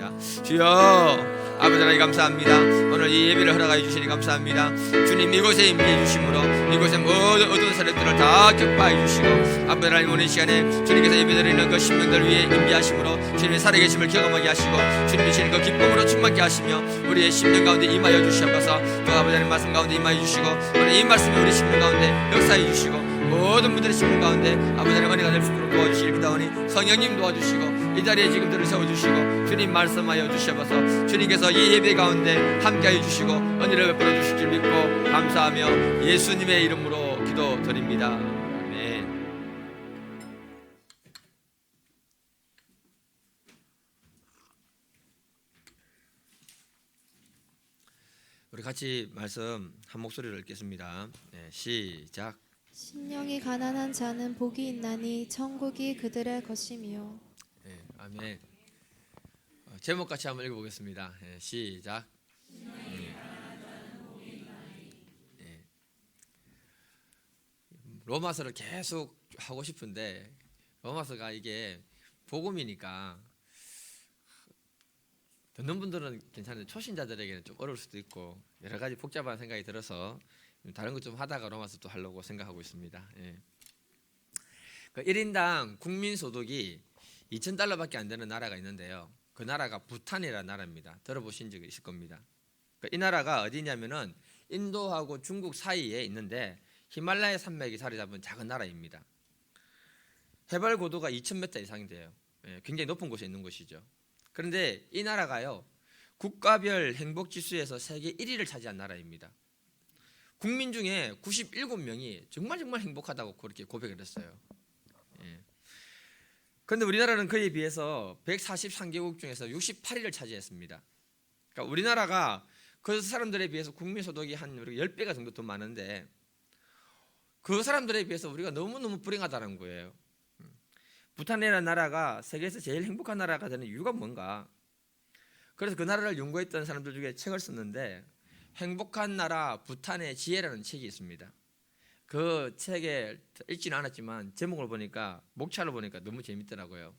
기도하겠습니다. 주여, 아버지 하나님 감사합니다. 오늘 이 예배를 허락하여 주시니 감사합니다. 주님, 이곳에 임재해 주심으로 이곳의 모든 어두운 세력들을 다 격파해 주시고, 아버지 하나님 오늘 시간에 주님께서 예배드리는 그 신명들 위에 임재하심으로 주님의 살아계심을 경험하게 하시고, 주님이 주시는 그 기쁨으로 충만케 하시며 우리의 심령 가운데 임하여 주시옵소서. 또 아버지 하나님 말씀 가운데 임하여 주시고, 오늘 이 말씀이 우리 심령 가운데 역사해 주시고, 모든 분들의 심령 가운데 아버지 하나님 은혜가 될 수 있도록 도와주시길 비다오니 성령님 도와주시고, 이 자리에 지금 들을 세워주시고 주님 말씀하여 주시옵소서. 주님께서 이 예배 가운데 함께하여 주시고 은혜를 베풀어 주실 줄 믿고 감사하며 예수님의 이름으로 기도드립니다. 아멘. 우리 같이 말씀 한 목소리로 읽겠습니다. 네, 시작. 심령이 가난한 자는 복이 있나니 천국이 그들의 것이며. 네, 아멘. 제목 같이 한번 읽어보겠습니다. 네, 시작. 네. 로마서를 계속 하고 싶은데 로마서가 이게 복음이니까 듣는 분들은 괜찮은데 초신자들에게는 좀 어려울 수도 있고 여러 가지 복잡한 생각이 들어서 다른 것 좀 하다가 로마서 또 하려고 생각하고 있습니다. 예. 그 1인당 국민 소득이 2,000달러밖에 안 되는 나라가 있는데요. 그 나라가 부탄이라는 나라입니다. 들어보신 적이 있을 겁니다. 이 나라가 어디냐면은 인도하고 중국 사이에 있는데 히말라야 산맥이 자리 잡은 작은 나라입니다. 해발 고도가 2,000m 이상이 돼요. 예, 굉장히 높은 곳에 있는 곳이죠. 그런데 이 나라가요, 국가별 행복 지수에서 세계 1위를 차지한 나라입니다. 국민 중에 97명이 정말 행복하다고 그렇게 고백을 했어요. 예. 그런데 우리나라는 그에 비해서 143개국 중에서 68위를 차지했습니다. 그러니까 우리나라가 그 사람들에 비해서 국민 소득이 한 10배가 정도 더 많은데 그 사람들에 비해서 우리가 너무너무 불행하다는 거예요. 부탄이라는 나라가 세계에서 제일 행복한 나라가 되는 이유가 뭔가? 그래서 그 나라를 연구했던 사람들 중에 책을 썼는데 행복한 나라 부탄의 지혜라는 책이 있습니다. 그 책에 읽지는 않았지만 제목을 보니까, 목차를 보니까 너무 재밌더라고요.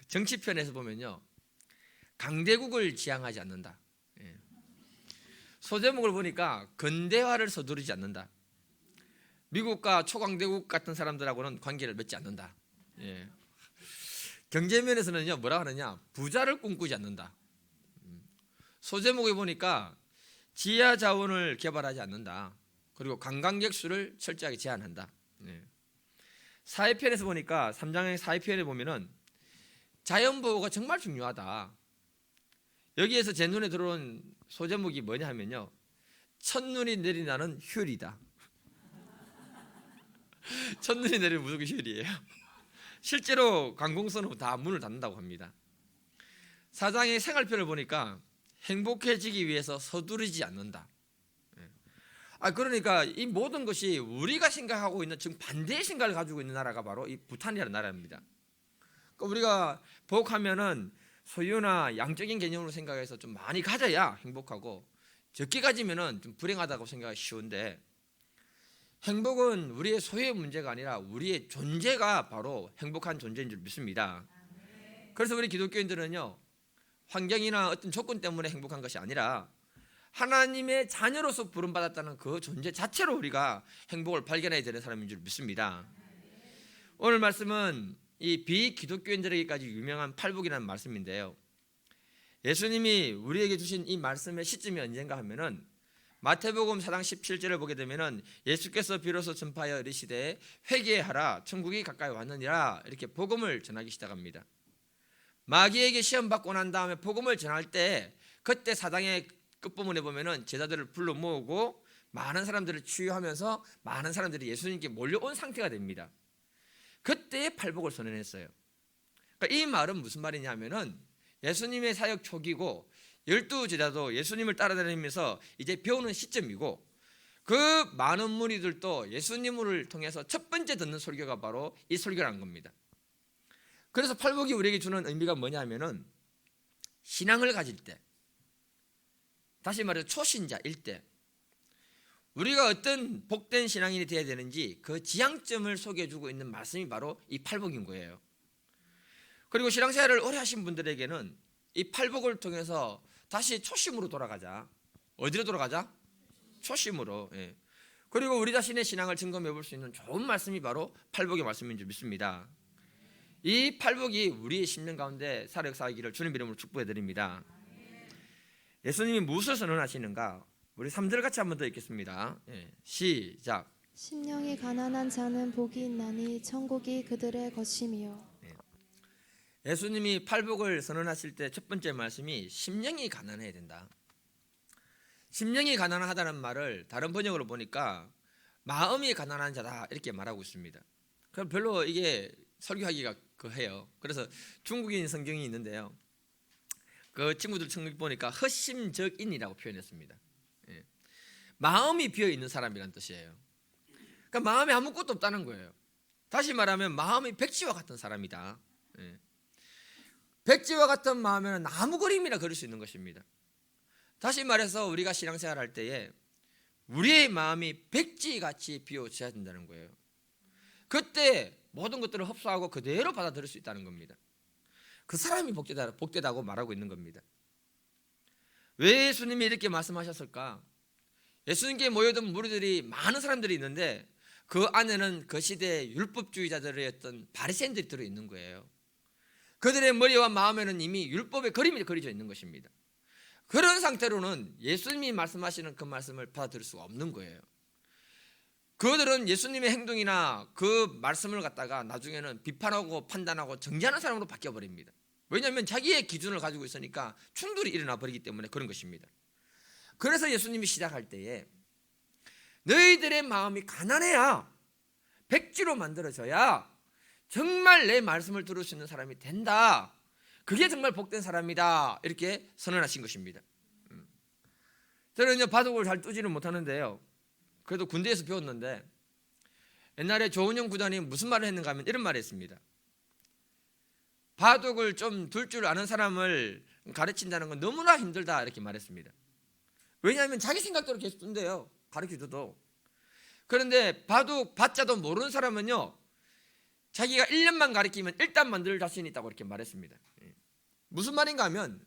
정치편에서 보면요, 강대국을 지향하지 않는다. 소제목을 보니까 근대화를 서두르지 않는다. 미국과 초강대국 같은 사람들하고는 관계를 맺지 않는다. 경제면에서는요, 뭐라 하느냐, 부자를 꿈꾸지 않는다. 소제목에 보니까 지하 자원을 개발하지 않는다. 그리고 관광객 수를 철저하게 제한한다. 사회편에서 보니까 3장의 사회편에 보면은 자연보호가 정말 중요하다. 여기에서 제 눈에 들어온 소제목이 뭐냐 하면요, 첫눈이 내리나는 휴일이다. 첫눈이 내리면 무조건 휴일이에요. 실제로 관공서는 다 문을 닫는다고 합니다. 4장의 생활편을 보니까 행복해지기 위해서 서두르지 않는다. 그러니까 이 모든 것이 우리가 생각하고 있는 지금 반대의 생각을 가지고 있는 나라가 바로 이 부탄이라는 나라입니다. 그러니까 우리가 복하면은 소유나 양적인 개념으로 생각해서 좀 많이 가져야 행복하고, 적게 가지면은 좀 불행하다고 생각하기 쉬운데, 행복은 우리의 소유의 문제가 아니라 우리의 존재가 바로 행복한 존재인 줄 믿습니다. 그래서 우리 기독교인들은요, 환경이나 어떤 조건 때문에 행복한 것이 아니라 하나님의 자녀로서 부름받았다는 그 존재 자체로 우리가 행복을 발견해야 되는 사람인 줄 믿습니다. 오늘 말씀은 이 비기독교인들에게까지 유명한 팔복이라는 말씀인데요, 예수님이 우리에게 주신 이 말씀의 시점이 언젠가 하면은 마태복음 4장 17절을 보게 되면은 예수께서 비로소 전파하여 이르시되 회개하라 천국이 가까이 왔느니라, 이렇게 복음을 전하기 시작합니다. 마귀에게 시험 받고 난 다음에 복음을 전할 때, 그때 4장의 끝부분에 보면은 제자들을 불러 모으고 많은 사람들을 치유하면서 많은 사람들이 예수님께 몰려온 상태가 됩니다. 그때 팔복을 선언했어요. 그러니까 이 말은 무슨 말이냐면은 예수님의 사역 초기고 12제자도 예수님을 따라다니면서 이제 배우는 시점이고, 그 많은 무리들도 예수님을 통해서 첫 번째 듣는 설교가 바로 이 설교라는 겁니다. 그래서 팔복이 우리에게 주는 의미가 뭐냐면은 신앙을 가질 때, 다시 말해서 초신자일 때 우리가 어떤 복된 신앙인이 되어야 되는지 그 지향점을 소개해주고 있는 말씀이 바로 이 팔복인 거예요. 그리고 신앙생활을 오래 하신 분들에게는 이 팔복을 통해서 다시 초심으로 돌아가자. 어디로 돌아가자? 초심으로. 예. 그리고 우리 자신의 신앙을 점검해 볼 수 있는 좋은 말씀이 바로 팔복의 말씀인 줄 믿습니다. 이 팔복이 우리의 심령 가운데 살아 역사하기를 주님 이름으로 축복해 드립니다. 예수님이 무엇을 선언하시는가? 우리 3절 같이 한번 더 읽겠습니다. 예. 시작. 심령이 가난한 자는 복이 있나니 천국이 그들의 것이며. 예수님이 팔복을 선언하실 때 첫 번째 말씀이 심령이 가난해야 된다. 심령이 가난하다는 말을 다른 번역으로 보니까 마음이 가난한 자다 이렇게 말하고 있습니다. 그럼 별로 이게 설교하기가 해요. 그래서 중국인 성경이 있는데요. 그 친구들 성경 보니까 허심적인이라고 표현했습니다. 예. 마음이 비어 있는 사람이란 뜻이에요. 그러니까 마음에 아무것도 없다는 거예요. 다시 말하면 마음이 백지와 같은 사람이다. 예. 백지와 같은 마음에는 나무 그림이나 그릴 수 있는 것입니다. 다시 말해서 우리가 신앙생활 할 때에 우리의 마음이 백지같이 비워져야 된다는 거예요. 그때 모든 것들을 흡수하고 그대로 받아들일 수 있다는 겁니다. 그 사람이 복되다고 말하고 있는 겁니다. 왜 예수님이 이렇게 말씀하셨을까? 예수님께 모여든 무리들이 많은 사람들이 있는데 그 안에는 그 시대의 율법주의자들이었던 바리새인들이 들어있는 거예요. 그들의 머리와 마음에는 이미 율법의 그림이 그려져 있는 것입니다. 그런 상태로는 예수님이 말씀하시는 그 말씀을 받아들일 수가 없는 거예요. 그들은 예수님의 행동이나 그 말씀을 갖다가 나중에는 비판하고 판단하고 정죄하는 사람으로 바뀌어버립니다. 왜냐하면 자기의 기준을 가지고 있으니까 충돌이 일어나 버리기 때문에 그런 것입니다. 그래서 예수님이 시작할 때에 너희들의 마음이 가난해야 백지로 만들어져야 정말 내 말씀을 들을 수 있는 사람이 된다. 그게 정말 복된 사람이다. 이렇게 선언하신 것입니다. 저는 바둑을 잘 두지는 못하는데요. 그래도 군대에서 배웠는데 옛날에 조은영 구단이 무슨 말을 했는가 하면 이런 말을 했습니다. 바둑을 좀 둘 줄 아는 사람을 가르친다는 건 너무나 힘들다 이렇게 말했습니다. 왜냐하면 자기 생각대로 계속 둔대요. 가르쳐줘도. 그런데 바둑 받자도 모르는 사람은요. 자기가 1년만 가르치면 일단 만들 자신이 있다고 이렇게 말했습니다. 무슨 말인가 하면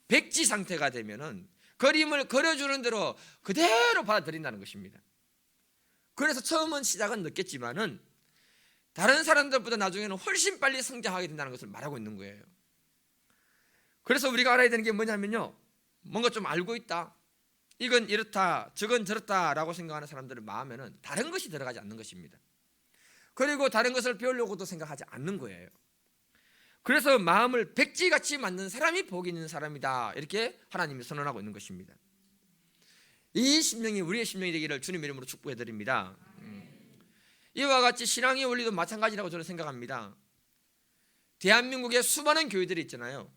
백지 상태가 되면은 그림을 그려주는 대로 그대로 받아들인다는 것입니다. 그래서 처음은 시작은 늦겠지만은 다른 사람들보다 나중에는 훨씬 빨리 성장하게 된다는 것을 말하고 있는 거예요. 그래서 우리가 알아야 되는 게 뭐냐면요. 뭔가 좀 알고 있다. 이건 이렇다, 저건 저렇다라고 생각하는 사람들의 마음에는 다른 것이 들어가지 않는 것입니다. 그리고 다른 것을 배우려고도 생각하지 않는 거예요. 그래서 마음을 백지같이 만든 사람이 복이 있는 사람이다. 이렇게 하나님이 선언하고 있는 것입니다. 이 심령이 우리의 심령이 되기를 주님 이름으로 축복해 드립니다. 이와 같이 신앙의 원리도 마찬가지라고 저는 생각합니다. 대한민국에 수많은 교회들이 있잖아요.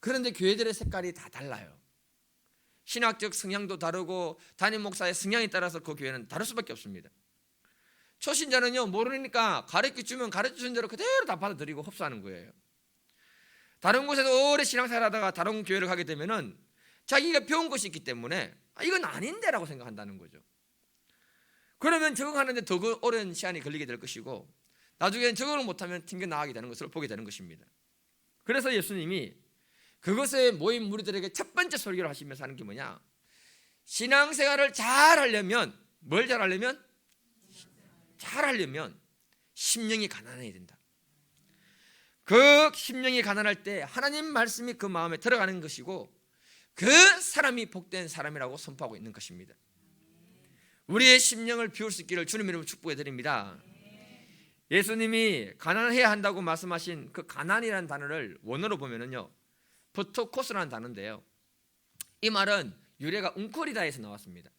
그런데 교회들의 색깔이 다 달라요. 신학적 성향도 다르고 담임 목사의 성향에 따라서 그 교회는 다를 수밖에 없습니다. 초신자는요 모르니까 가르쳐주면 가르쳐준 대로 그대로 다 받아들이고 흡수하는 거예요. 다른 곳에서 오래 신앙생활하다가 다른 교회를 가게 되면은 자기가 배운 것이 있기 때문에 이건 아닌데 라고 생각한다는 거죠. 그러면 적응하는데 더 오랜 시간이 걸리게 될 것이고 나중에는 적응을 못하면 튕겨나가게 되는 것을 보게 되는 것입니다. 그래서 예수님이 그것에 모인 무리들에게 첫 번째 설교를 하시면서 하는 게 뭐냐, 신앙생활을 잘하려면 뭘 잘하려면? 잘하려면 심령이 가난해야 된다. 그 심령이 가난할 때 하나님 말씀이 그 마음에 들어가는 것이고 그 사람이 복된 사람이라고 선포하고 있는 것입니다. 우리의 심령을 비울 수 있기를 주님 이름으로 축복해 드립니다. 예수님이 가난해야 한다고 말씀하신 그 가난이라는 단어를 원어로 보면은요 프토코스라는 단어인데요, 이 말은 유래가 웅크리다에서 나왔습니다.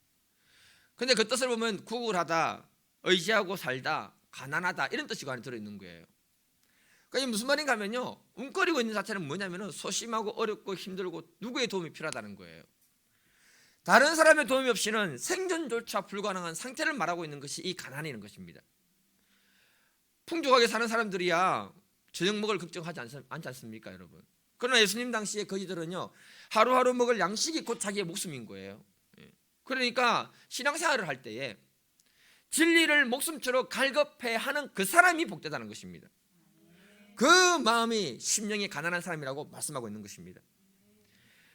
근데 그 뜻을 보면 구걸하다, 의지하고 살다, 가난하다 이런 뜻이 안에 들어있는 거예요. 그러니까 이게 무슨 말인가 하면요, 웅크리고 있는 자체는 뭐냐면은 소심하고 어렵고 힘들고 누구의 도움이 필요하다는 거예요. 다른 사람의 도움이 없이는 생존조차 불가능한 상태를 말하고 있는 것이 이 가난이라는 것입니다. 풍족하게 사는 사람들이야 저녁 먹을 걱정하지 않지 않습니까 여러분? 그러나 예수님 당시에 거지들은요 하루하루 먹을 양식이 곧 자기의 목숨인 거예요. 그러니까 신앙생활을 할 때에 진리를 목숨처럼 갈급해 하는 그 사람이 복되다는 것입니다. 그 마음이 심령이 가난한 사람이라고 말씀하고 있는 것입니다.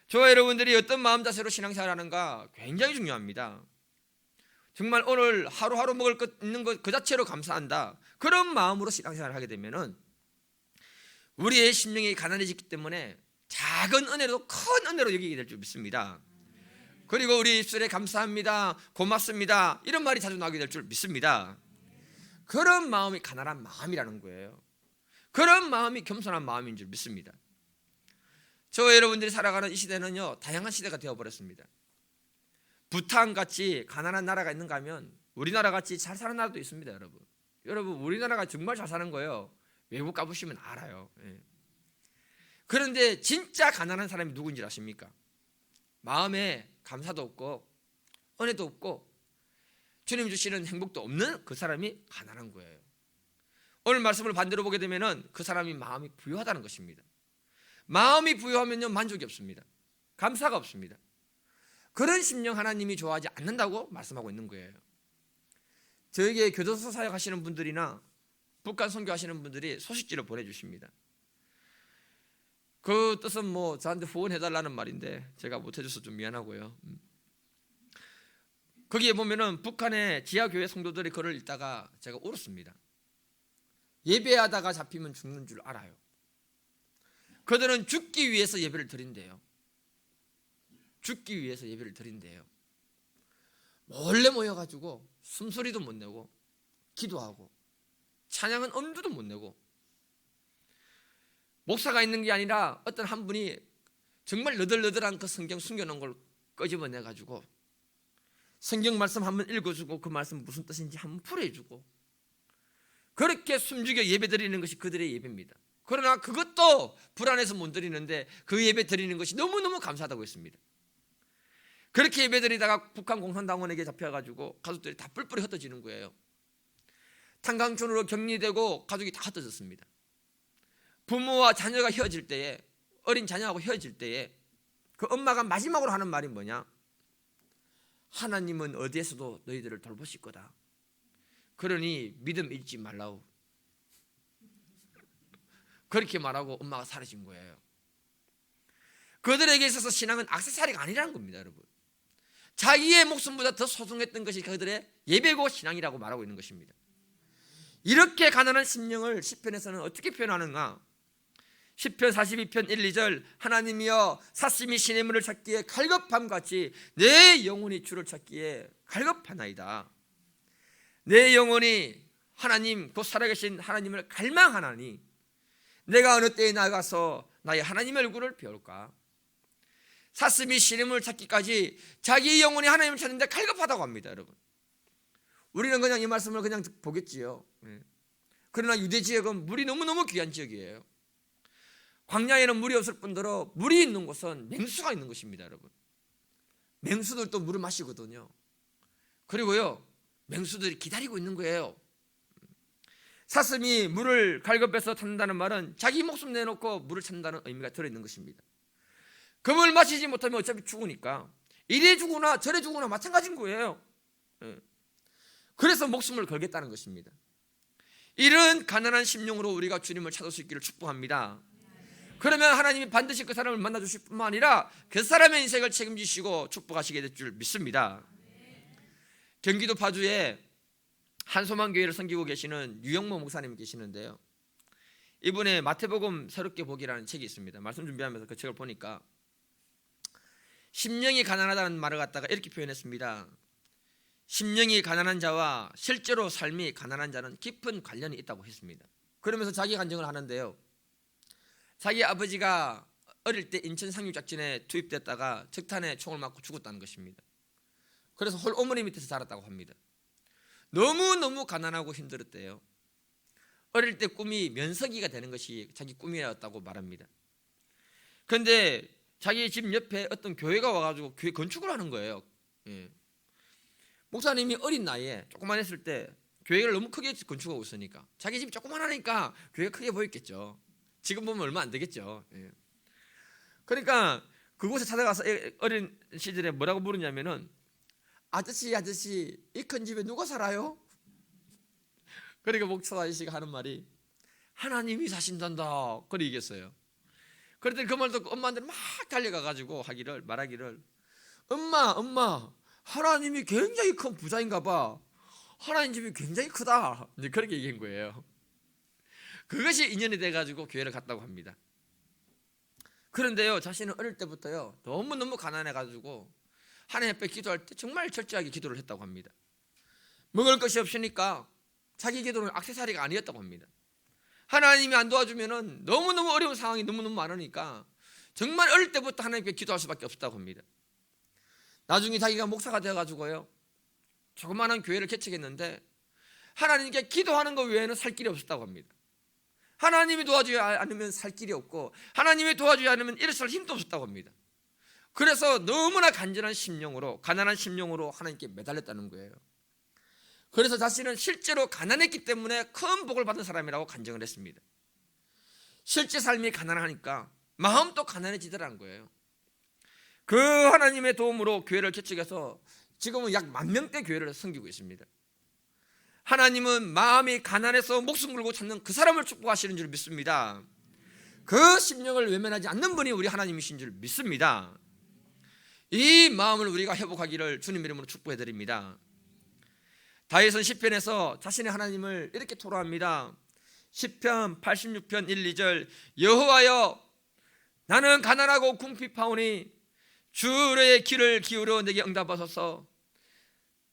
저와 여러분들이 어떤 마음 자세로 신앙생활 하는가 굉장히 중요합니다. 정말 오늘 하루하루 먹을 것 있는 것 그 자체로 감사한다, 그런 마음으로 신앙생활을 하게 되면은 우리의 심령이 가난해지기 때문에 작은 은혜도 큰 은혜로 여기게 될 줄 믿습니다. 그리고 우리 입술에 감사합니다, 고맙습니다 이런 말이 자주 나오게 될 줄 믿습니다. 그런 마음이 가난한 마음이라는 거예요. 그런 마음이 겸손한 마음인 줄 믿습니다. 저와 여러분들이 살아가는 이 시대는요, 다양한 시대가 되어버렸습니다. 부탄같이 가난한 나라가 있는가 하면 우리나라같이 잘 사는 나라도 있습니다. 여러분 우리나라가 정말 잘 사는 거예요. 외국 가보시면 알아요. 그런데 진짜 가난한 사람이 누군지 아십니까? 마음에 감사도 없고 은혜도 없고 주님 주시는 행복도 없는 그 사람이 가난한 거예요. 오늘 말씀을 반대로 보게 되면 그 사람이 마음이 부유하다는 것입니다. 마음이 부유하면요, 만족이 없습니다. 감사가 없습니다. 그런 심령 하나님이 좋아하지 않는다고 말씀하고 있는 거예요. 저에게 교도소 사역하시는 분들이나 북한 선교하시는 분들이 소식지를 보내주십니다. 그 뜻은 뭐 저한테 후원해달라는 말인데 제가 못해줘서 좀 미안하고요. 거기에 보면은 북한의 지하교회 성도들이 글을 읽다가 제가 울었습니다. 예배하다가 잡히면 죽는 줄 알아요. 그들은 죽기 위해서 예배를 드린대요. 죽기 위해서 예배를 드린대요. 몰래 모여가지고 숨소리도 못 내고 기도하고 찬양은 엄두도 못 내고, 목사가 있는 게 아니라 어떤 한 분이 정말 너덜너덜한 그 성경 숨겨놓은 걸 끄집어내가지고 성경 말씀 한번 읽어주고 그 말씀 무슨 뜻인지 한번 풀어주고, 그렇게 숨죽여 예배 드리는 것이 그들의 예배입니다. 그러나 그것도 불안해서 못 드리는데 그 예배 드리는 것이 너무너무 감사하다고 했습니다. 그렇게 예배 드리다가 북한 공산당원에게 잡혀가지고 가족들이 다 뿔뿔이 흩어지는 거예요. 탄광촌으로 격리되고 가족이 다 흩어졌습니다. 부모와 자녀가 헤어질 때에, 어린 자녀하고 헤어질 때에 그 엄마가 마지막으로 하는 말이 뭐냐? 하나님은 어디에서도 너희들을 돌보실 거다. 그러니 믿음 잃지 말라우. 그렇게 말하고 엄마가 사라진 거예요. 그들에게 있어서 신앙은 액세서리가 아니라는 겁니다, 여러분. 자기의 목숨보다 더 소중했던 것이 그들의 예배고 신앙이라고 말하고 있는 것입니다. 이렇게 가난한 심령을 시편에서는 어떻게 표현하는가? 시편 42편 1, 2절 하나님이여 사심이 신의 물을 찾기에 갈급함같이 내 영혼이 주를 찾기에 갈급하나이다. 내 영혼이 하나님 곧 살아계신 하나님을 갈망하나니 내가 어느 때에 나가서 나의 하나님의 얼굴을 배울까? 사슴이 신의 물을 찾기까지 자기 영혼이 하나님을 찾는데 갈급하다고 합니다. 여러분, 우리는 그냥 이 말씀을 그냥 보겠지요. 그러나 유대 지역은 물이 너무너무 귀한 지역이에요. 광야에는 물이 없을 뿐더러 물이 있는 곳은 맹수가 있는 것입니다. 여러분, 맹수들도 물을 마시거든요. 그리고요, 맹수들이 기다리고 있는 거예요. 사슴이 물을 갈급해서 찾는다는 말은 자기 목숨 내놓고 물을 찾는다는 의미가 들어있는 것입니다. 그 물 마시지 못하면 어차피 죽으니까 이래 죽으나 저래 죽으나 마찬가지인 거예요. 그래서 목숨을 걸겠다는 것입니다. 이런 가난한 심령으로 우리가 주님을 찾을 수 있기를 축복합니다. 그러면 하나님이 반드시 그 사람을 만나주실 뿐만 아니라 그 사람의 인생을 책임지시고 축복하시게 될 줄 믿습니다. 경기도 파주에 한소망교회를 섬기고 계시는 유영모 목사님이 계시는데요, 이분의 마태복음 새롭게 보기라는 책이 있습니다. 말씀 준비하면서 그 책을 보니까 심령이 가난하다는 말을 갖다가 이렇게 표현했습니다. 심령이 가난한 자와 실제로 삶이 가난한 자는 깊은 관련이 있다고 했습니다. 그러면서 자기 간증을 하는데요, 자기 아버지가 어릴 때 인천 상륙작전에 투입됐다가 적탄에 총을 맞고 죽었다는 것입니다. 그래서 홀 어머니 밑에서 자랐다고 합니다. 너무너무 가난하고 힘들었대요. 어릴 때 꿈이 면석이가 되는 것이 자기 꿈이었다고 말합니다. 그런데 자기 집 옆에 어떤 교회가 와가지고 교회 건축을 하는 거예요. 목사님이 어린 나이에 조그만 했을 때 교회를 너무 크게 건축하고 있으니까 자기 집이 조그만하니까 교회가 크게 보였겠죠. 지금 보면 얼마 안 되겠죠. 그러니까 그곳에 찾아가서 어린 시절에 뭐라고 부르냐면은 아저씨 이 큰 집에 누가 살아요? 그러니까 목사 아저씨가 하는 말이 하나님이 사신단다. 그래 얘기했어요. 그랬더니 그 말 듣고 엄마한테 막 달려가가지고 말하기를 엄마 하나님이 굉장히 큰 부자인가 봐. 하나님 집이 굉장히 크다. 이제 그렇게 얘기한 거예요. 그것이 인연이 돼가지고 교회를 갔다고 합니다. 그런데요, 자신은 어릴 때부터요 너무너무 가난해가지고 하나님 앞에 기도할 때 정말 철저하게 기도를 했다고 합니다. 먹을 것이 없으니까 자기 기도는 액세서리가 아니었다고 합니다. 하나님이 안 도와주면은 너무너무 어려운 상황이 너무너무 많으니까 정말 어릴 때부터 하나님께 기도할 수밖에 없었다고 합니다. 나중에 자기가 목사가 되어가지고요 조그마한 교회를 개척했는데 하나님께 기도하는 것 외에는 살 길이 없었다고 합니다. 하나님이 도와주지 않으면 살 길이 없고 하나님이 도와주지 않으면 일어설 힘도 없었다고 합니다. 그래서 너무나 간절한 심령으로 가난한 심령으로 하나님께 매달렸다는 거예요. 그래서 자신은 실제로 가난했기 때문에 큰 복을 받은 사람이라고 간증을 했습니다. 실제 삶이 가난하니까 마음도 가난해지더라는 거예요. 그 하나님의 도움으로 교회를 개척해서 지금은 약 10,000명대 교회를 섬기고 있습니다. 하나님은 마음이 가난해서 목숨 걸고 찾는 그 사람을 축복하시는 줄 믿습니다. 그 심령을 외면하지 않는 분이 우리 하나님이신 줄 믿습니다. 이 마음을 우리가 회복하기를 주님 이름으로 축복해 드립니다. 다윗은 시편에서 자신의 하나님을 이렇게 토로합니다. 시편 86편 1, 2절 여호와여 나는 가난하고 궁핍하오니 주의 귀를 기울여 내게 응답하소서.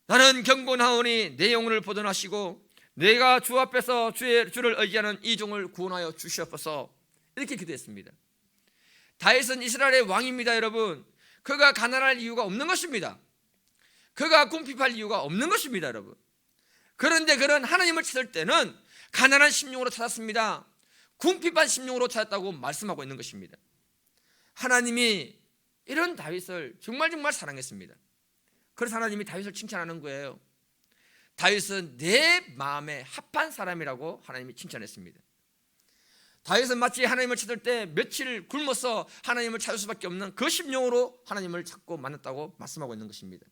나는 경건하오니 내 영혼을 보존하시고 내가 주 앞에서 주를 의지하는 이 종을 구원하여 주시옵소서. 이렇게 기도했습니다. 다윗은 이스라엘의 왕입니다. 여러분, 그가 가난할 이유가 없는 것입니다. 그가 궁핍할 이유가 없는 것입니다. 여러분, 그런데 그는 하나님을 찾을 때는 가난한 심령으로 찾았습니다. 궁핍한 심령으로 찾았다고 말씀하고 있는 것입니다. 하나님이 이런 다윗을 정말 사랑했습니다. 그래서 하나님이 다윗을 칭찬하는 거예요. 다윗은 내 마음에 합한 사람이라고 하나님이 칭찬했습니다. 다윗은 마치 하나님을 찾을 때 며칠 굶어서 하나님을 찾을 수밖에 없는 그 심령으로 하나님을 찾고 만났다고 말씀하고 있는 것입니다.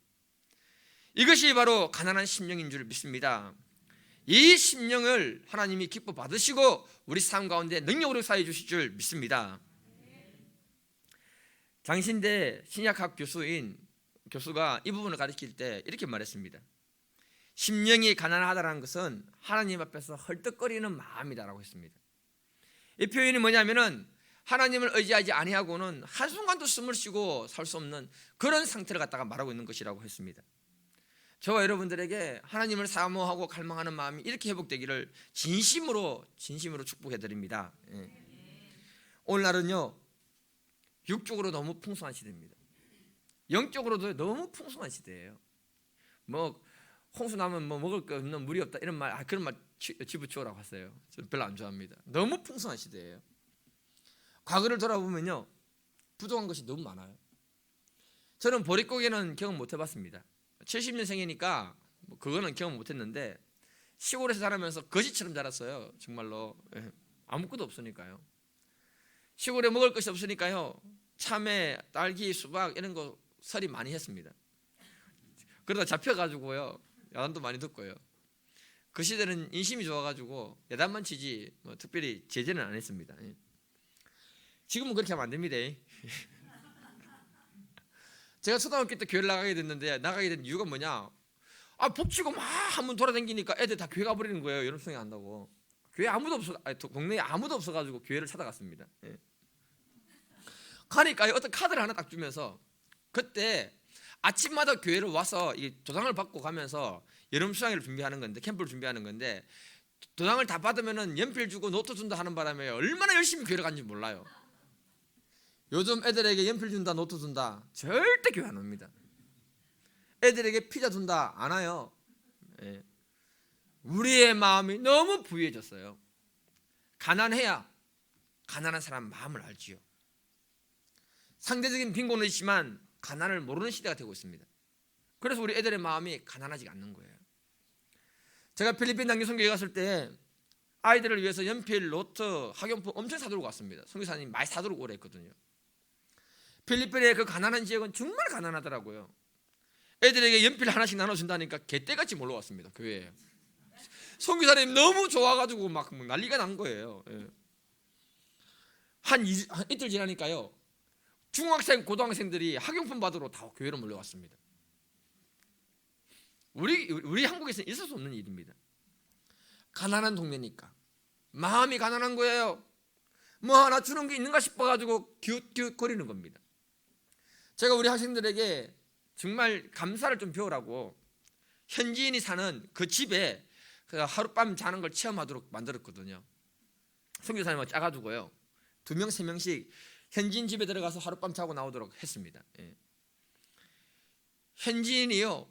이것이 바로 가난한 심령인 줄 믿습니다. 이 심령을 하나님이 기뻐 받으시고 우리 삶 가운데 능력으로 사해 주실 줄 믿습니다. 장신대 신약학 교수가 이 부분을 가르칠 때 이렇게 말했습니다. 심령이 가난하다는 것은 하나님 앞에서 헐떡거리는 마음이다라고 했습니다. 이 표현이 뭐냐면은 하나님을 의지하지 아니하고는 한순간도 숨을 쉬고 살 수 없는 그런 상태를 갖다가 말하고 있는 것이라고 했습니다. 저와 여러분들에게 하나님을 사모하고 갈망하는 마음이 이렇게 회복되기를 진심으로 축복해 드립니다. 오늘날은요 육적으로 너무 풍성한 시대입니다. 영적으로도 너무 풍성한 시대예요. 뭐 홍수 나면 뭐 먹을 거 없는 물이 없다 이런 말, 그런 말 집어치우라고 하세요. 저는 별로 안 좋아합니다. 너무 풍성한 시대예요. 과거를 돌아보면요 부족한 것이 너무 많아요. 저는 보릿고개는 경험 못 해봤습니다. 70년생이니까 그거는 경험 못 했는데 시골에서 자라면서 거지처럼 자랐어요. 정말로 아무것도 없으니까요. 시골에 먹을 것이 없으니까요 참외, 딸기, 수박 이런 거 서리 많이 했습니다. 그러다 잡혀가지고요 야단도 많이 듣고요. 그 시대는 인심이 좋아가지고 야단만 치지 뭐 특별히 제재는 안 했습니다. 지금은 그렇게 하면 안 됩니다. 제가 초등학교 때 교회를 나가게 된 이유가 뭐냐? 복치고 막 한번 돌아다니니까 애들 다 교회 가버리는 거예요. 여름성이 한다고. 교회 아무도 없어, 동네에 아무도 없어가지고 교회를 찾아갔습니다. 가니까 어떤 카드를 하나 딱 주면서 그때 아침마다 교회를 와서 이 도장을 받고 가면서 여름 수양회를 준비하는 건데 캠프를 준비하는 건데 도장을 다 받으면은 연필 주고 노트 준다 하는 바람에 얼마나 열심히 교회를 갔는지 몰라요. 요즘 애들에게 연필 준다 노트 준다 절대 교회 안 옵니다. 애들에게 피자 준다 안 와요. 우리의 마음이 너무 부유해졌어요. 가난해야 가난한 사람 마음을 알지요. 상대적인 빈곤은 있지만 가난을 모르는 시대가 되고 있습니다. 그래서 우리 애들의 마음이 가난하지 않는 거예요. 제가 필리핀 장기 선교에 갔을 때 아이들을 위해서 연필, 노트, 학용품 엄청 사들고 왔습니다. 선교사님 많이 사들고 오래 했거든요. 필리핀의 그 가난한 지역은 정말 가난하더라고요. 애들에게 연필 하나씩 나눠준다니까 개떼같이 몰려왔습니다. 교회에 선교사님 너무 좋아가지고 막 난리가 난 거예요. 예. 한 이틀 지나니까요, 중학생, 고등학생들이 학용품 받으러 다 교회로 몰려왔습니다. 우리 한국에서는 있을 수 없는 일입니다. 가난한 동네니까 마음이 가난한 거예요. 뭐 하나 주는 게 있는가 싶어가지고 기웃기웃거리는 겁니다. 제가 우리 학생들에게 정말 감사를 좀 배우라고 현지인이 사는 그 집에 하룻밤 자는 걸 체험하도록 만들었거든요. 선교사님하고 짜가지고요, 2명, 3명씩 현지인 집에 들어가서 하룻밤 자고 나오도록 했습니다. 예. 현지인이요,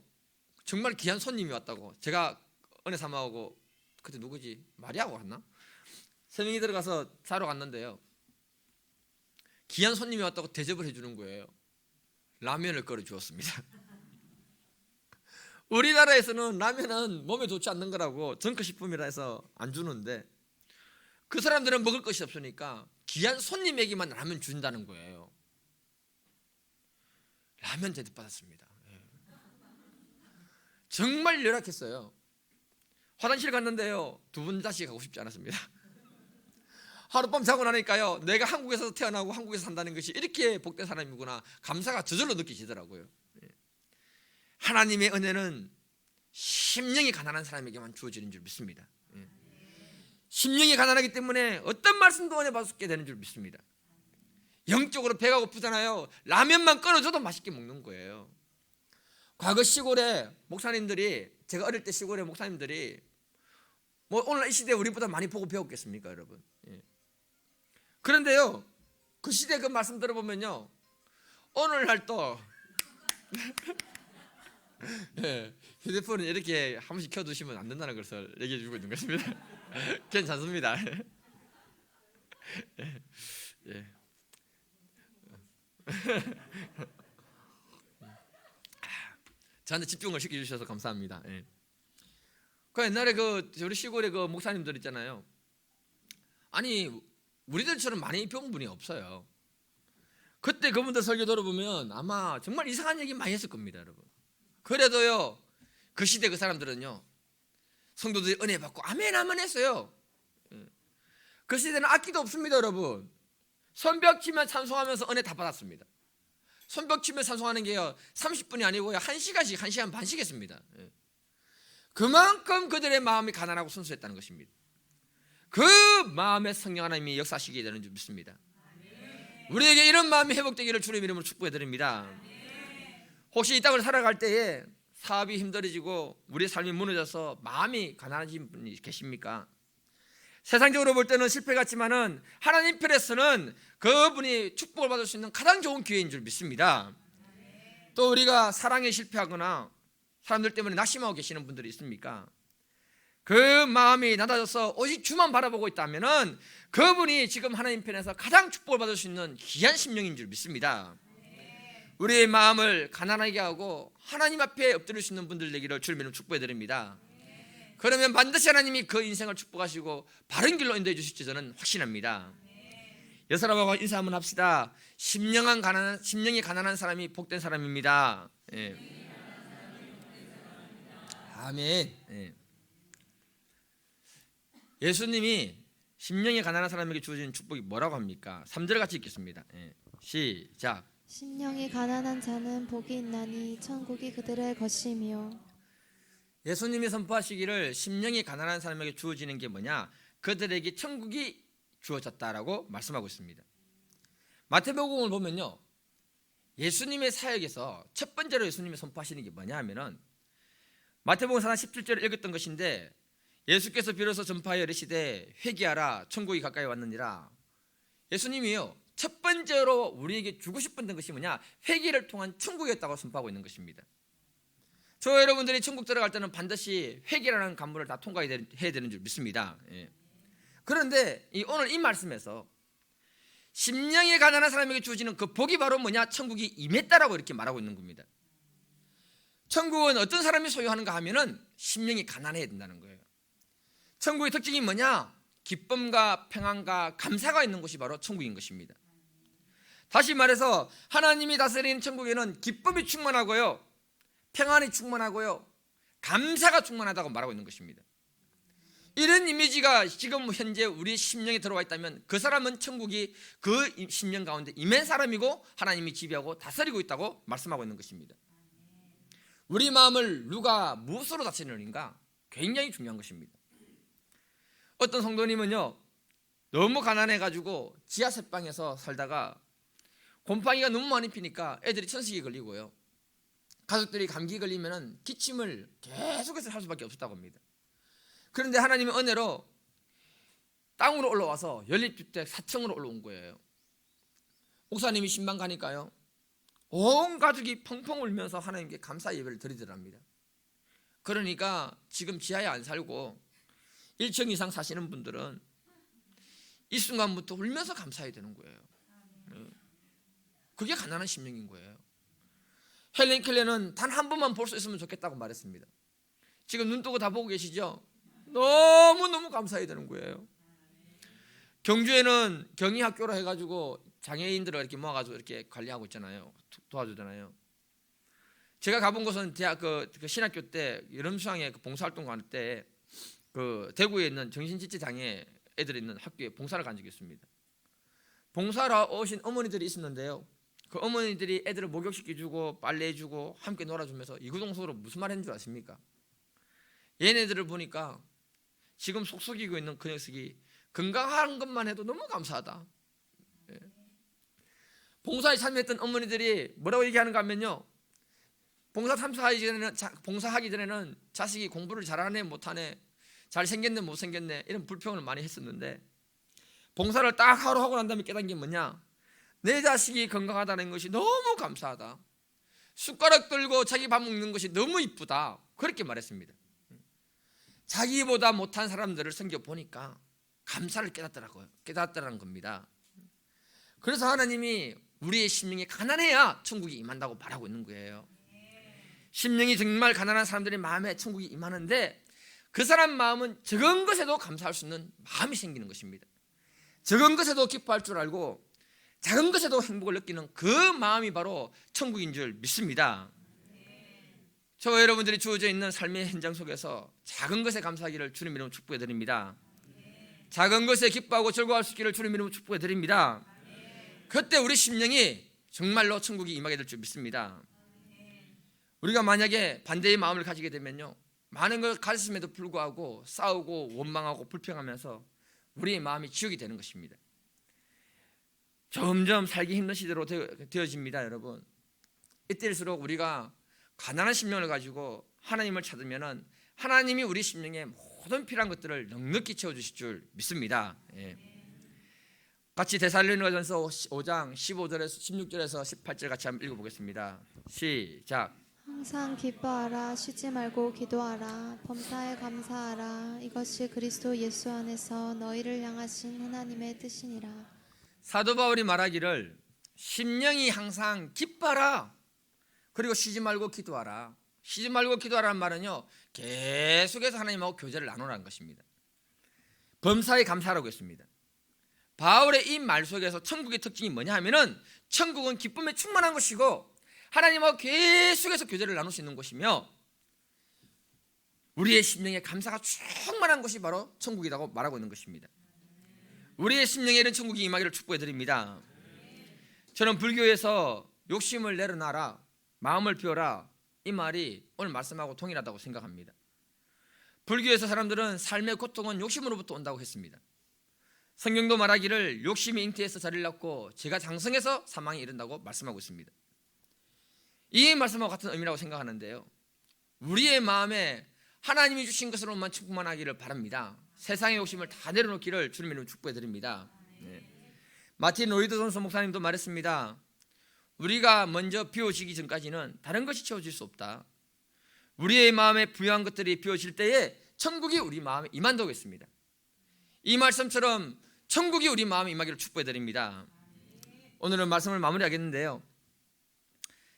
정말 귀한 손님이 왔다고, 제가 은혜 삼아하고 그때 누구지? 마리아고 왔나? 3명이 들어가서 자러 갔는데요, 귀한 손님이 왔다고 대접을 해주는 거예요. 라면을 끓여 주었습니다. 우리나라에서는 라면은 몸에 좋지 않는 거라고 정크식품이라 해서 안 주는데, 그 사람들은 먹을 것이 없으니까 귀한 손님에게만 라면 준다는 거예요. 라면 대접받았습니다. 정말 열악했어요. 화장실 갔는데요, 2번 다시 가고 싶지 않았습니다. 하룻밤 자고 나니까요, 내가 한국에서 태어나고 한국에서 산다는 것이 이렇게 복된 사람이구나, 감사가 저절로 느껴지더라고요. 하나님의 은혜는 심령이 가난한 사람에게만 주어지는 줄 믿습니다. 심령이 가난하기 때문에 어떤 말씀도 은혜 받게 되는 줄 믿습니다. 영적으로 배가 고프잖아요. 라면만 끓여줘도 맛있게 먹는 거예요. 과거 시골에 목사님들이, 제가 어릴 때 시골에 목사님들이 뭐 오늘 이 시대에 우리보다 많이 보고 배웠겠습니까, 여러분? 그런데요, 그 시대 그 말씀 들어보면요, 오늘날 또 휴대폰은 이렇게 한 번씩 켜두시면 안 된다는 것을 얘기해 주고 있는 것입니다. 괜찮습니다. 예. 저한테 집중을 시켜주셔서 감사합니다. 그 옛날에 우리 시골에 그 목사님들 있잖아요. 아니, 우리들처럼 많이 배운 분이 없어요. 그때 그분들 설교 들어보면 아마 정말 이상한 얘기 많이 했을 겁니다, 여러분. 그래도요, 그 시대 그 사람들은요, 성도들이 은혜 받고 아멘 아멘 했어요. 그 시대는 악기도 없습니다, 여러분. 손뼉 치면 찬송하면서 은혜 다 받았습니다. 손뼉 치면 찬송하는 게요, 30분이 아니고요, 1시간씩, 1시간 반씩 했습니다. 그만큼 그들의 마음이 가난하고 순수했다는 것입니다. 그 마음에 성령 하나님이 역사하시게 되는 줄 믿습니다. 우리에게 이런 마음이 회복되기를 주님 이름으로 축복해 드립니다. 혹시 이 땅을 살아갈 때에 사업이 힘들어지고 우리의 삶이 무너져서 마음이 가난하신 분이 계십니까? 세상적으로 볼 때는 실패 같지만은 하나님 편에서는 그분이 축복을 받을 수 있는 가장 좋은 기회인 줄 믿습니다. 또 우리가 사랑에 실패하거나 사람들 때문에 낙심하고 계시는 분들이 있습니까? 그 마음이 낮아져서 오직 주만 바라보고 있다면은 그분이 지금 하나님 편에서 가장 축복을 받을 수 있는 귀한 심령인 줄 믿습니다. 우리의 마음을 가난하게 하고 하나님 앞에 엎드릴 수 있는 분들 되기를 주님 이름으로 축복해 드립니다. 그러면 반드시 하나님이 그 인생을 축복하시고 바른 길로 인도해 주실지 저는 확신합니다. 여사람하고 인사 한번 합시다. 심령이 가난한 사람이 복된 사람입니다. 아멘. 예수님이 심령이 가난한 사람에게 주어진 축복이 뭐라고 합니까? 3절 같이 읽겠습니다. 시작. 심령이 가난한 자는 복이 있나니 천국이 그들의 것이며. 예수님이 선포하시기를 심령이 가난한 사람에게 주어지는 게 뭐냐? 그들에게 천국이 주어졌다라고 말씀하고 있습니다. 마태복음을 보면요, 예수님의 사역에서 첫 번째로 예수님이 선포하시는 게 뭐냐 하면은 마태복음 4장 17절을 읽었던 것인데, 예수께서 비로소 전파하여 이르시되 회개하라 천국이 가까이 왔느니라. 예수님이요, 첫 번째로 우리에게 주고 싶은 것이 뭐냐? 회개를 통한 천국이었다고 선포하고 있는 것입니다. 저 여러분들이 천국 들어갈 때는 반드시 회개라는 관문을 다 통과해야 되는 줄 믿습니다. 그런데 오늘 이 말씀에서 심령이 가난한 사람에게 주어지는 그 복이 바로 뭐냐? 천국이 임했다라고 이렇게 말하고 있는 겁니다. 천국은 어떤 사람이 소유하는가 하면은 심령이 가난해야 된다는 거예요. 천국의 특징이 뭐냐? 기쁨과 평안과 감사가 있는 곳이 바로 천국인 것입니다. 다시 말해서 하나님이 다스리는 천국에는 기쁨이 충만하고요, 평안이 충만하고요, 감사가 충만하다고 말하고 있는 것입니다. 이런 이미지가 지금 현재 우리 심령에 들어와 있다면 그 사람은 천국이 그 심령 가운데 임한 사람이고 하나님이 지배하고 다스리고 있다고 말씀하고 있는 것입니다. 우리 마음을 누가 무엇으로 다스리는가 굉장히 중요한 것입니다. 어떤 성도님은요, 너무 가난해가지고 지하 셋방에서 살다가 곰팡이가 너무 많이 피니까 애들이 천식이 걸리고요, 가족들이 감기 걸리면 기침을 계속해서 할 수밖에 없었다고 합니다. 그런데 하나님의 은혜로 땅으로 올라와서 연립주택 4층으로 올라온 거예요. 목사님이 신방 가니까요, 온 가족이 펑펑 울면서 하나님께 감사 예배를 드리더랍니다. 그러니까 지금 지하에 안 살고 1층 이상 사시는 분들은 이 순간부터 울면서 감사해야 되는 거예요. 그게 가난한 심령인 거예요. 헬렌 켈러는 단 한 번만 볼 수 있으면 좋겠다고 말했습니다. 지금 눈 뜨고 다 보고 계시죠? 너무너무 감사해야 되는 거예요. 경주에는 경희학교로 해가지고 장애인들을 이렇게 모아가지고 이렇게 관리하고 있잖아요. 도와주잖아요. 제가 가본 곳은 대학 그 신학교 때 여름수양에 그 봉사활동 갈 때 그 대구에 있는 정신지체 장애 애들이 있는 학교에 봉사를 간 적이 있습니다. 봉사를 오신 어머니들이 있었는데요, 그 어머니들이 애들을 목욕시켜주고 빨래해주고 함께 놀아주면서 이구동성으로 무슨 말 했는 줄 아십니까? 얘네들을 보니까 지금 속 썩이고 있는 그 녀석이 건강한 것만 해도 너무 감사하다. 봉사에 참여했던 어머니들이 뭐라고 얘기하는가 하면요, 봉사하기 전에는 자식이 공부를 잘하네 못하네, 잘생겼네 못생겼네 이런 불평을 많이 했었는데, 봉사를 딱 하루 하고 난 다음에 깨달은 게 뭐냐, 내 자식이 건강하다는 것이 너무 감사하다, 숟가락 들고 자기 밥 먹는 것이 너무 이쁘다, 그렇게 말했습니다. 자기보다 못한 사람들을 섬겨 보니까 감사를 깨닫더라는 겁니다. 그래서 하나님이 우리의 심령이 가난해야 천국이 임한다고 말하고 있는 거예요. 심령이 정말 가난한 사람들의 마음에 천국이 임하는데, 그 사람 마음은 적은 것에도 감사할 수 있는 마음이 생기는 것입니다. 적은 것에도 기뻐할 줄 알고 작은 것에도 행복을 느끼는 그 마음이 바로 천국인 줄 믿습니다. 저와 여러분들이 주어져 있는 삶의 현장 속에서 작은 것에 감사하기를 주님 이름으로 축복해 드립니다. 작은 것에 기뻐하고 즐거워할 수 있기를 주님 이름으로 축복해 드립니다. 그때 우리 심령이 정말로 천국이 임하게 될 줄 믿습니다. 우리가 만약에 반대의 마음을 가지게 되면요, 많은 걸 가졌음에도 불구하고 싸우고 원망하고 불평하면서 우리의 마음이 지옥이 되는 것입니다. 점점 살기 힘든 시대로 되어집니다. 여러분, 이때일수록 우리가 가난한 심령을 가지고 하나님을 찾으면 하나님이 우리 심령에 모든 필요한 것들을 넉넉히 채워주실 줄 믿습니다. 같이 데살로니가전서 5장 15절에서 16절에서 18절 같이 한번 읽어보겠습니다. 시작. 항상 기뻐하라, 쉬지 말고 기도하라, 범사에 감사하라. 이것이 그리스도 예수 안에서 너희를 향하신 하나님의 뜻이니라. 사도 바울이 말하기를 심령이 항상 기뻐하라, 그리고 쉬지 말고 기도하라. 쉬지 말고 기도하라는 말은요, 계속해서 하나님하고 교제를 나누라는 것입니다. 범사에 감사하라고 했습니다. 바울의 이 말 속에서 천국의 특징이 뭐냐 하면은, 천국은 기쁨에 충만한 것이고 하나님하고 계속해서 교제를 나눌 수 있는 곳이며, 우리의 심령에 감사가 충만한 것이 바로 천국이라고 말하고 있는 것입니다. 우리의 심령에 이런 천국이 임하기를 축복해 드립니다. 저는 불교에서 욕심을 내려놔라, 마음을 비워라, 이 말이 오늘 말씀하고 동일하다고 생각합니다. 불교에서 사람들은 삶의 고통은 욕심으로부터 온다고 했습니다. 성경도 말하기를 욕심이 잉태해서 자리를 낳고 죄가 장성해서 사망에 이른다고 말씀하고 있습니다. 이 말씀하고 같은 의미라고 생각하는데요, 우리의 마음에 하나님이 주신 것으로만 충만하기를 바랍니다. 세상의 욕심을 다 내려놓기를 주님 이름으로 축복해 드립니다. 마틴 로이드 존슨 목사님도 말했습니다. 우리가 먼저 비워지기 전까지는 다른 것이 채워질 수 없다. 우리의 마음에 부여한 것들이 비워질 때에 천국이 우리 마음에 임한다고 했습니다. 이 말씀처럼 천국이 우리 마음에 임하기를 축복해 드립니다. 오늘은 말씀을 마무리하겠는데요,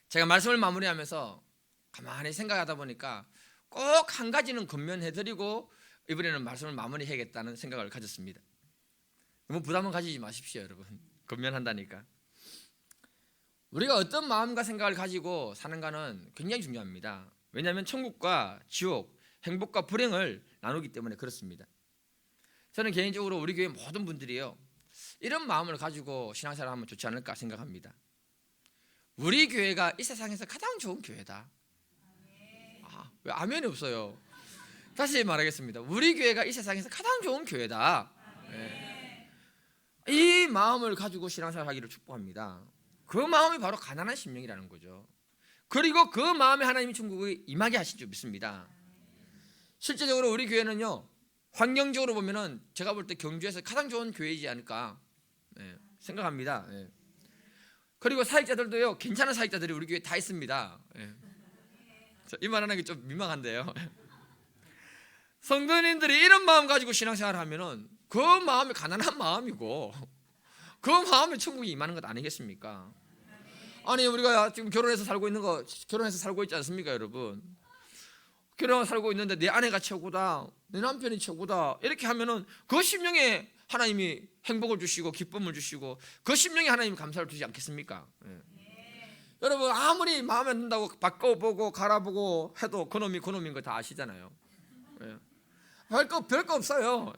제가 말씀을 마무리하면서 가만히 생각하다 보니까 꼭 한 가지는 권면해드리고 이번에는 말씀을 마무리해야겠다는 생각을 가졌습니다. 너무 부담은 가지지 마십시오, 여러분. 권면한다니까. 우리가 어떤 마음과 생각을 가지고 사는가는 굉장히 중요합니다. 왜냐하면 천국과 지옥, 행복과 불행을 나누기 때문에 그렇습니다. 저는 개인적으로 우리 교회 모든 분들이요, 이런 마음을 가지고 신앙생활을 하면 좋지 않을까 생각합니다. 우리 교회가 이 세상에서 가장 좋은 교회다. 왜 아멘이 없어요? 다시 말하겠습니다. 우리 교회가 이 세상에서 가장 좋은 교회다. 네. 이 마음을 가지고 신앙생활 하기를 축복합니다. 그 마음이 바로 가난한 심령이라는 거죠. 그리고 그 마음에 하나님이 천국에 임하게 하실 줄 믿습니다. 실제적으로 우리 교회는요, 환경적으로 보면은 제가 볼 때 경주에서 가장 좋은 교회이지 않을까 생각합니다. 그리고 사역자들도요, 괜찮은 사역자들이 우리 교회에 다 있습니다. 이 말하는 게 좀 민망한데요. 성도님들이 이런 마음 가지고 신앙생활을 하면은 그 마음이 가난한 마음이고 그 마음에 천국이 임하는 것 아니겠습니까? 아니, 우리가 지금 결혼해서 살고 있지 않습니까, 여러분? 결혼해서 살고 있는데 내 아내가 최고다, 내 남편이 최고다, 이렇게 하면은 그 심령에 하나님이 행복을 주시고 기쁨을 주시고 그 심령에 하나님이 감사를 주지 않겠습니까? 여러분, 아무리 마음에 안 든다고 바꿔보고 갈아보고 해도 그놈인 거 다 아시잖아요. 별거 없어요.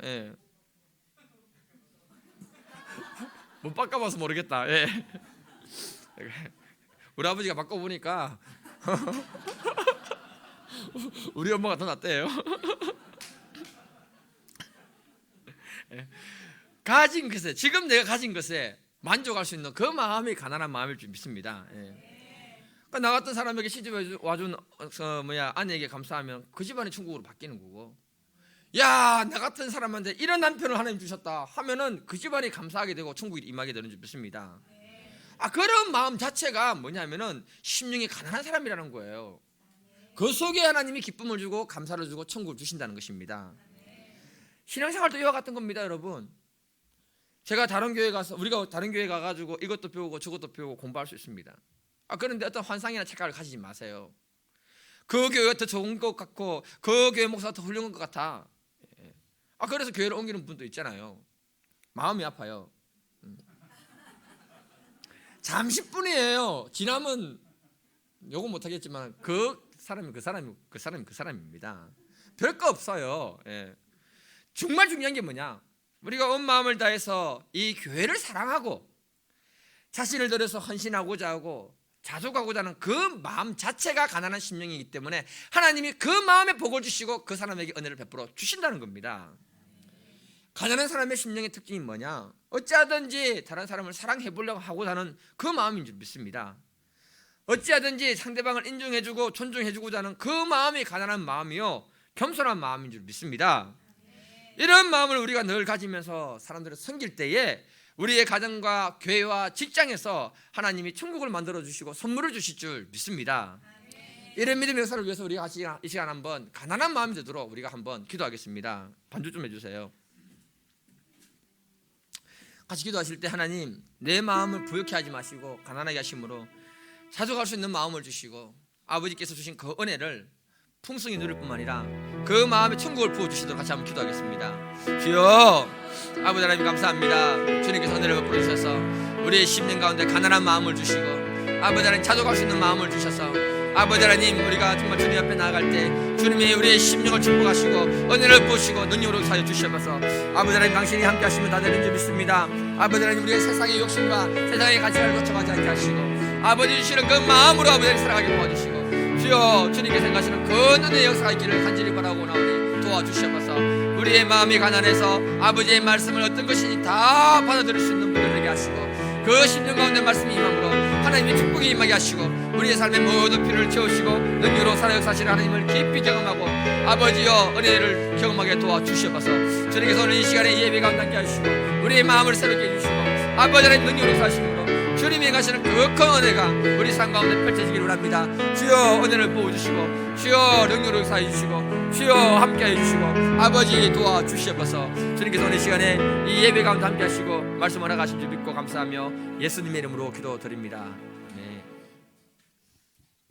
못 바꿔봐서 모르겠다. 우리 아버지가 바꿔보니까 우리 엄마가 더 낫대요. 가진 것에, 지금 내가 가진 것에 만족할 수 있는 그 마음이 가난한 마음일 줄 믿습니다. 나 같은 사람에게 시집 와준 아내에게 감사하면 그 집안이 천국으로 바뀌는 거고, 야, 나 같은 사람한테 이런 남편을 하나님 주셨다 하면은 그 집안이 감사하게 되고 천국에 임하게 되는 줄 믿습니다. 그런 마음 자체가 뭐냐면은 심령이 가난한 사람이라는 거예요. 그 속에 하나님이 기쁨을 주고 감사를 주고 천국을 주신다는 것입니다. 신앙생활도 이와 같은 겁니다, 여러분. 제가 다른 교회 가서, 우리가 다른 교회 가가지고 이것도 배우고 저것도 배우고 공부할 수 있습니다. 그런데 어떤 환상이나 착각을 가지지 마세요. 그 교회가 더 좋은 것 같고 그 교회 목사가 더 훌륭한 것 같아. 그래서 교회를 옮기는 분도 있잖아요. 마음이 아파요. 잠시뿐이에요. 지나면 요건 못하겠지만 그 사람입니다. 별거 없어요. 정말 중요한 게 뭐냐, 우리가 온 마음을 다해서 이 교회를 사랑하고 자신을 들여서 헌신하고자 하고 자족하고자 하는 그 마음 자체가 가난한 심령이기 때문에 하나님이 그 마음에 복을 주시고 그 사람에게 은혜를 베풀어 주신다는 겁니다. 가난한 사람의 심령의 특징이 뭐냐, 어찌하든지 다른 사람을 사랑해 보려고 하고자 하는 그 마음인 줄 믿습니다. 어찌하든지 상대방을 인정해주고 존중해주고자 하는 그 마음이 가난한 마음이요, 겸손한 마음인 줄 믿습니다. 이런 마음을 우리가 늘 가지면서 사람들을 섬길 때에 우리의 가정과 교회와 직장에서 하나님이 천국을 만들어 주시고 선물을 주실 줄 믿습니다. 이런 믿음의 역사를 위해서 우리가 이 시간 한번 가난한 마음이 되도록 우리가 한번 기도하겠습니다. 반주 좀 해주세요. 같이 기도하실 때 하나님, 내 마음을 부욕해 하지 마시고 가난하게 하심으로 자족할 수 있는 마음을 주시고 아버지께서 주신 그 은혜를 풍성히 누릴 뿐만 아니라 그 마음에 천국을 부어주시도록 같이 한번 기도하겠습니다. 주여, 아버지 하나님 감사합니다. 주님께서 은혜를 베풀어 주셔서 우리의 심령 가운데 가난한 마음을 주시고 아버지 하나님 자족할 수 있는 마음을 주셔서 아버지 하나님, 우리가 정말 주님 앞에 나아갈 때 주님이 우리의 심령을 축복하시고 은혜를 부으시고 능력으로 사여 주셔서 아버지 하나님, 당신이 함께 하시면 다 되는 줄 믿습니다. 아버지 하나님, 우리의 세상의 욕심과 세상의 가치를 거쳐가지 않게 하시고 아버지 주시는 그 마음으로 아버지 하나님 살아가게 도와주시고, 주여, 주님께서 생각하시는 그 은혜의 역사가 있기를 간절히 바라고 나오니 도와주셔서 우리의 마음이 가난해서 아버지의 말씀을 어떤 것이니 다 받아들일 수 있는 분들 되게 하시고 그 심령 가운데 말씀이 임함으로 하나님의 축복이 임하게 하시고 우리의 삶의 모든 필요를 채우시고 능력으로 살아 역사하시는 하나님을 깊이 경험하고 아버지여 은혜를 경험하게 도와주시옵소서. 주님께서 오늘 이 시간에 예배 가운데 함께 하시고 우리의 마음을 새롭게 해주시고 아버지 하나님 능력으로 사시므로 주님이 행하시는 그 큰 은혜가 우리 삶 가운데 펼쳐지기를 원합니다. 주여, 은혜를 부어주시고 주여, 능력으로 사해주시고 주여, 함께해 주시고 아버지 도와주시옵소서. 주님께서 오늘 이 시간에 이 예배 가운데 함께 하시고 말씀 하나 가신 줄 믿고 감사하며 예수님의 이름으로 기도드립니다.